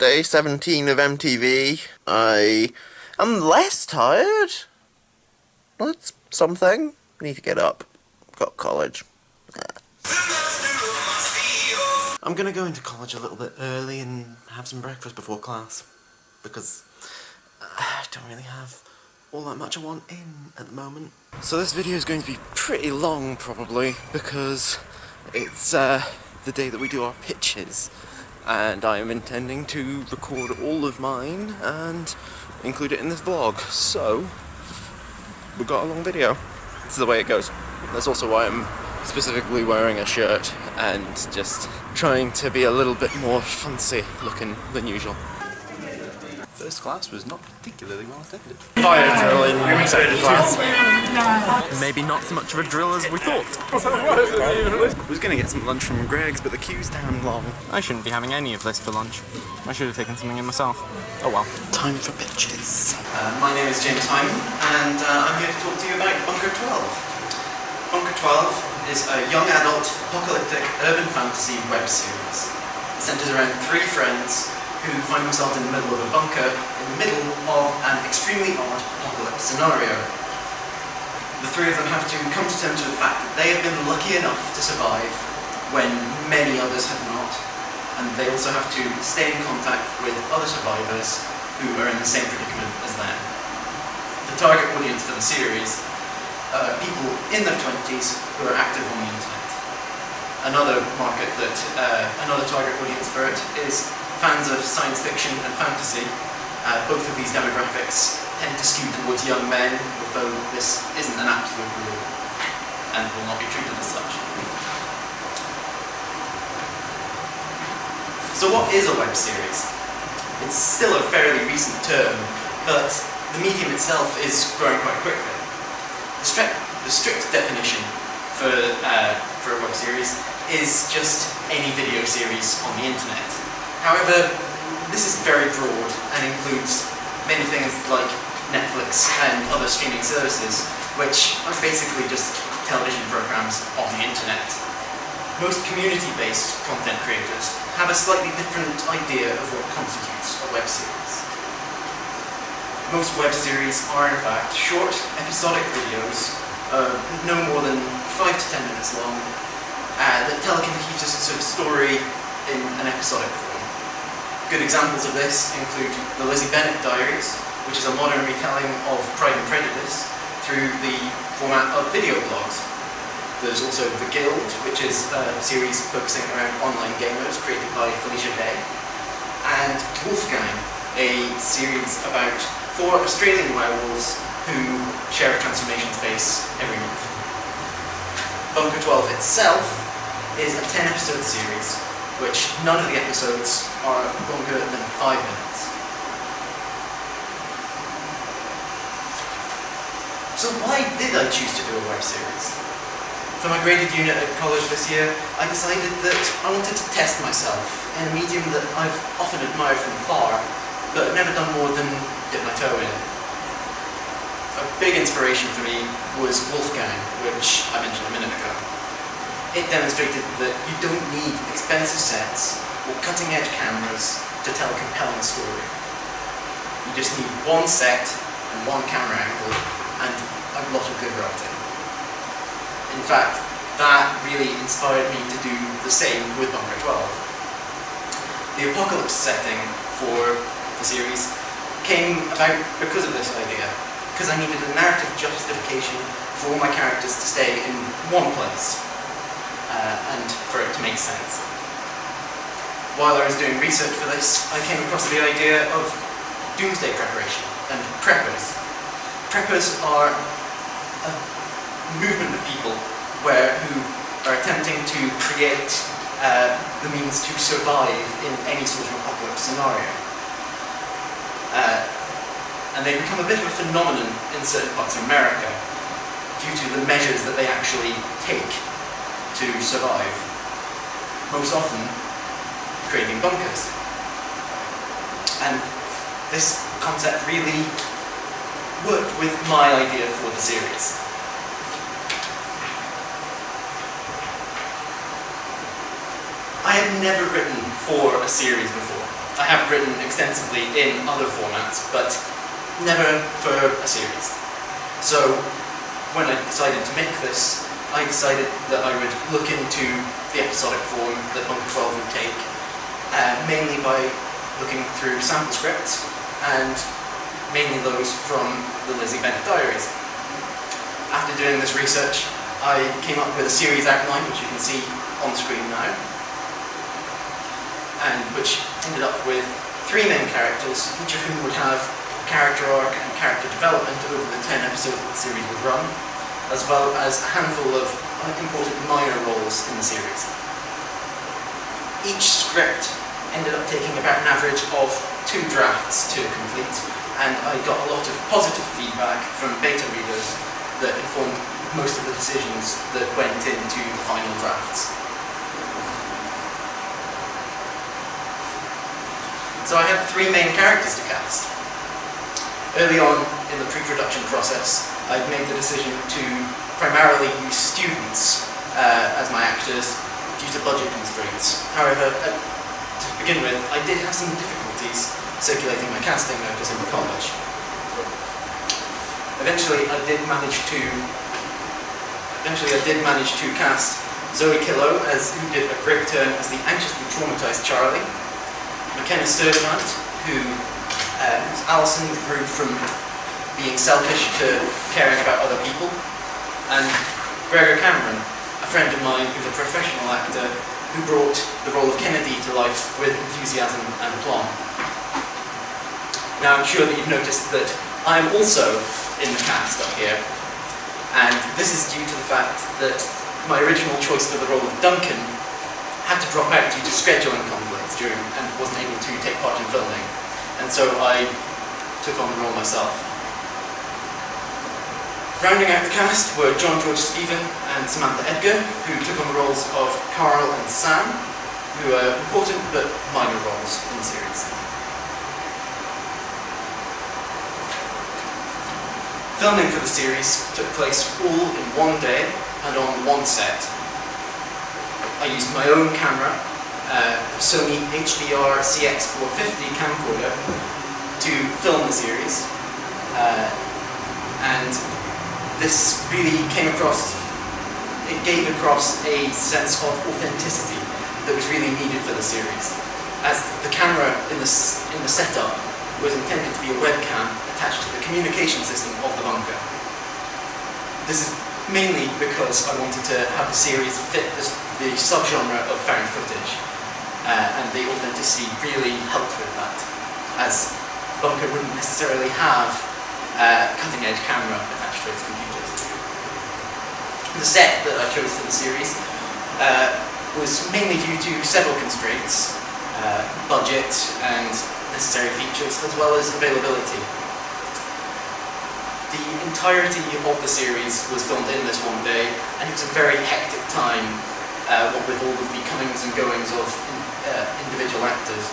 day 17 of MTV. I am less tired. That's something. Need to get up. Got college. I'm gonna go into college a little bit early and have some breakfast before class, because I don't really have all that much I want in at the moment. So this video is going to be pretty long, probably, because it's the day that we do our pitches, and I am intending to record all of mine and include it in this vlog. So we've got a long video. This is the way it goes. That's also why I'm specifically wearing a shirt and just trying to be a little bit more fancy looking than usual. First class was not particularly well attended. Fire drill in second class. Maybe not so much of a drill as we thought. I was going to get some lunch from Greg's, but the queue's damn long. I shouldn't be having any of this for lunch. I should have taken something in myself. Oh well. Time for pitches. My name is Jamesxide, and I'm here to talk to you about Bunker 12. Bunker 12 is a young adult, apocalyptic, urban fantasy web series. It centers around 3 friends who find themselves in the middle of a bunker in the middle of an extremely odd apocalypse scenario. The 3 of them have to come to terms with the fact that they have been lucky enough to survive when many others have not, and they also have to stay in contact with other survivors who are in the same predicament as them. The target audience for the series are people in their 20s who are active on the internet. Another target audience for it is fans of science fiction and fantasy. Both of these demographics tend to skew towards young men, although this isn't an absolute rule and will not be treated as such. So what is a web series? It's still a fairly recent term, but the medium itself is growing quite quickly. The strict definition for a web series is just any video series on the internet. However, this is very broad and includes many things like Netflix and other streaming services, which are basically just television programs on the internet. Most community-based content creators have a slightly different idea of what constitutes a web series. Most web series are in fact short, episodic videos, no more than 5 to 10 minutes long, that tell a cohesive story in an episodic form. Good examples of this include the Lizzie Bennet Diaries, which is a modern retelling of Pride and Prejudice through the format of video blogs. There's also The Guild, which is a series focusing around online gamers created by Felicia Day, and Wolfgang, a series about 4 Australian werewolves who share a transformation space every month. Bunker 12 itself is a 10-episode series, which none of the episodes are longer than 5 minutes. So why did I choose to do a web series? For my graded unit at college this year, I decided that I wanted to test myself in a medium that I've often admired from afar, but I've never done more than dip my toe in. A big inspiration for me was Wolfgang, which I mentioned a minute ago. It demonstrated that you don't need expensive sets or cutting-edge cameras to tell a compelling story. You just need one set and one camera angle and a lot of good writing. In fact, that really inspired me to do the same with Bunker 12. The apocalypse setting for the series came about because of this idea, because I needed a narrative justification for all my characters to stay in one place. And for it to make sense. While I was doing research for this, I came across the idea of doomsday preparation and preppers. Preppers are a movement of people who are attempting to create the means to survive in any sort of apocalypse scenario. And they become a bit of a phenomenon in certain parts of America due to the measures that they actually take to survive, most often creating bunkers. And this concept really worked with my idea for the series. I had never written for a series before. I have written extensively in other formats, but never for a series. So when I decided to make this, I decided that I would look into the episodic form that Bunker 12 would take, mainly by looking through sample scripts, and mainly those from the Lizzie Bennet Diaries. After doing this research, I came up with a series outline, which you can see on the screen now, and which ended up with 3 main characters, each of whom would have character arc and character development over the 10 episodes that the series would run, as well as a handful of important minor roles in the series. Each script ended up taking about an average of 2 drafts to complete, and I got a lot of positive feedback from beta readers that informed most of the decisions that went into the final drafts. So I had 3 main characters to cast. Early on in the pre-production process, I'd made the decision to primarily use students as my actors due to budget constraints. However, to begin with, I did have some difficulties circulating my casting notice in the college. Eventually, I did manage to cast Zoe Killow, who did a great turn as the anxiously traumatized Charlie, McKenna Sturdivant, whose Alison grew from being selfish to caring about other people, and Gregor Cameron, a friend of mine who's a professional actor who brought the role of Kennedy to life with enthusiasm and aplomb. Now I'm sure that you've noticed that I'm also in the cast up here, and this is due to the fact that my original choice for the role of Duncan had to drop out due to scheduling conflicts and wasn't able to take part in filming, and so I took on the role myself. Rounding out the cast were John George Stephen and Samantha Edgar, who took on the roles of Carl and Sam, who are important but minor roles in the series. Filming for the series took place all in one day and on one set. I used my own camera, a Sony HDR CX450 camcorder, to film the series, and this really gave across a sense of authenticity that was really needed for the series, as the camera in the setup was intended to be a webcam attached to the communication system of the bunker. This is mainly because I wanted to have the series fit the subgenre of found footage, and the authenticity really helped with that, as Bunker wouldn't necessarily have a cutting-edge camera attached to its computers. The set that I chose for the series was mainly due to several constraints, budget and necessary features, as well as availability. The entirety of the series was filmed in this one day, and it was a very hectic time, what with all of the comings and goings of individual actors.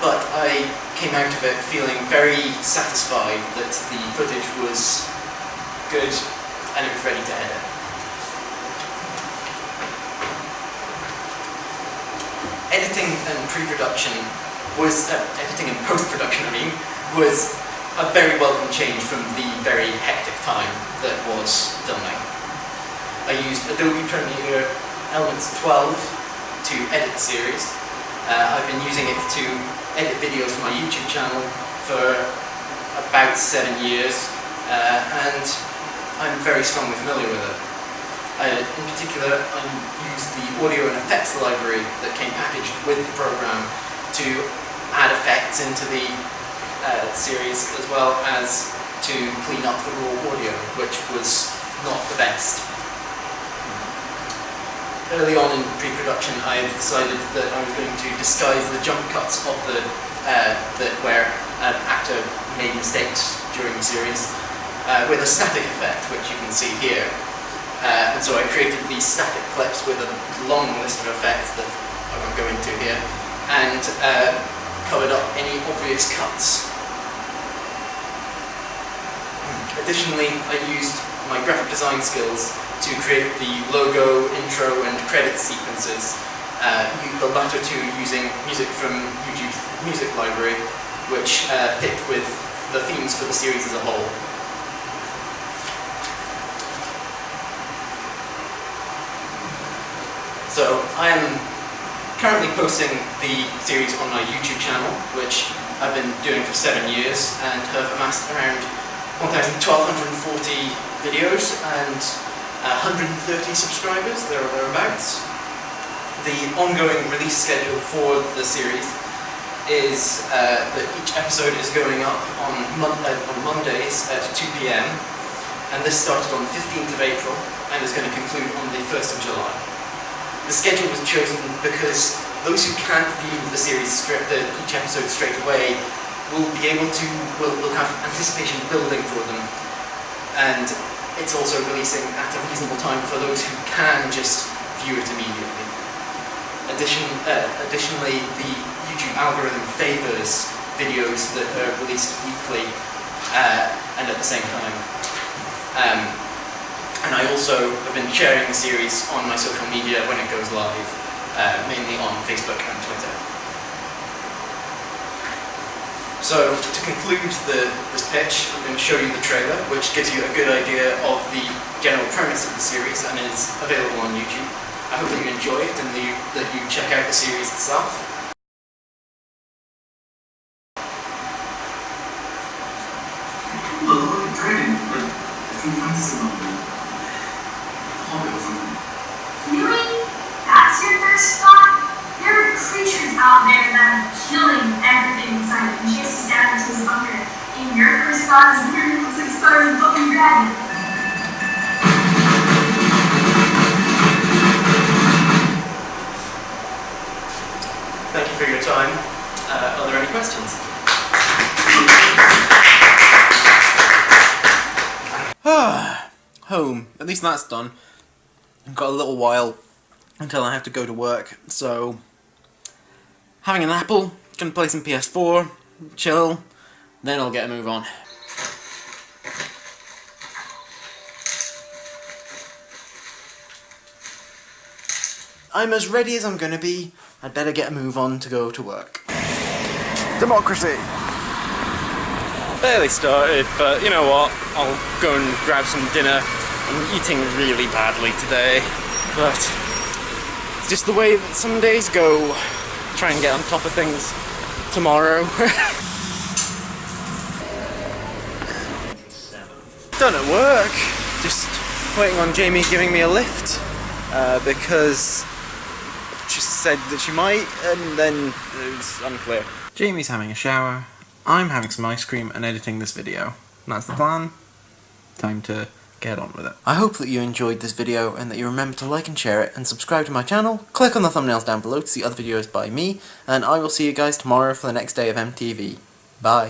But I came out of it feeling very satisfied that the footage was good and it was ready to edit. Editing and pre-production editing and post-production, was a very welcome change from the very hectic time that was filming. I used Adobe Premiere Elements 12 to edit the series. I've been using it to edit videos for my YouTube channel for about 7 years, and I'm very strongly familiar with it. In particular, I used the audio and effects library that came packaged with the program to add effects into the series, as well as to clean up the raw audio, which was not the best. Early on in pre-production, I decided that I was going to disguise the jump cuts of where an actor made mistakes during the series with a static effect, which you can see here. And so I created these static clips with a long list of effects that I won't go into here, and covered up any obvious cuts. Additionally, I used my graphic design skills to create the logo, intro, and credit sequences, the latter two using music from YouTube's music library, which picked with the themes for the series as a whole. So I am currently posting the series on my YouTube channel, which I've been doing for 7 years and have amassed around 1,240 videos and 130 subscribers, thereabouts. The ongoing release schedule for the series is that each episode is going up on Mondays at 2 PM, and this started on the 15th of April and is going to conclude on the 1st of July. The schedule was chosen because those who can't view the series, each episode straight away, will have anticipation building for them, and it's also releasing at a reasonable time for those who can just view it immediately. Additionally, the YouTube algorithm favours videos that are released weekly and at the same time. And I also have been sharing the series on my social media when it goes live, mainly on Facebook and Twitter. So, to conclude this pitch, I'm going to show you the trailer, which gives you a good idea of the general premise of the series and is available on YouTube. I hope that you enjoy it and that you check out the series itself. Really? That's your first thought? There are creatures out there that are killing everything inside and chases down into his bunker. And your first thought is weird, it looks like Spider-Man fucking dragon. Thank you for your time. Are there any questions? Home. At least that's done. I've got a little while until I have to go to work, so having an apple, gonna play some PS4, chill, then I'll get a move on. I'm as ready as I'm gonna be. I'd better get a move on to go to work. Democracy! Barely started, but you know what? I'll go and grab some dinner. I'm eating really badly today, but it's just the way that some days go. Try and get on top of things tomorrow. Done at work. Just waiting on Jamie giving me a lift, because she said that she might, and then it was unclear. Jamie's having a shower, I'm having some ice cream and editing this video. That's the plan. Time to get on with it. I hope that you enjoyed this video and that you remember to like and share it and subscribe to my channel. Click on the thumbnails down below to see other videos by me, and I will see you guys tomorrow for the next day of MTV. Bye.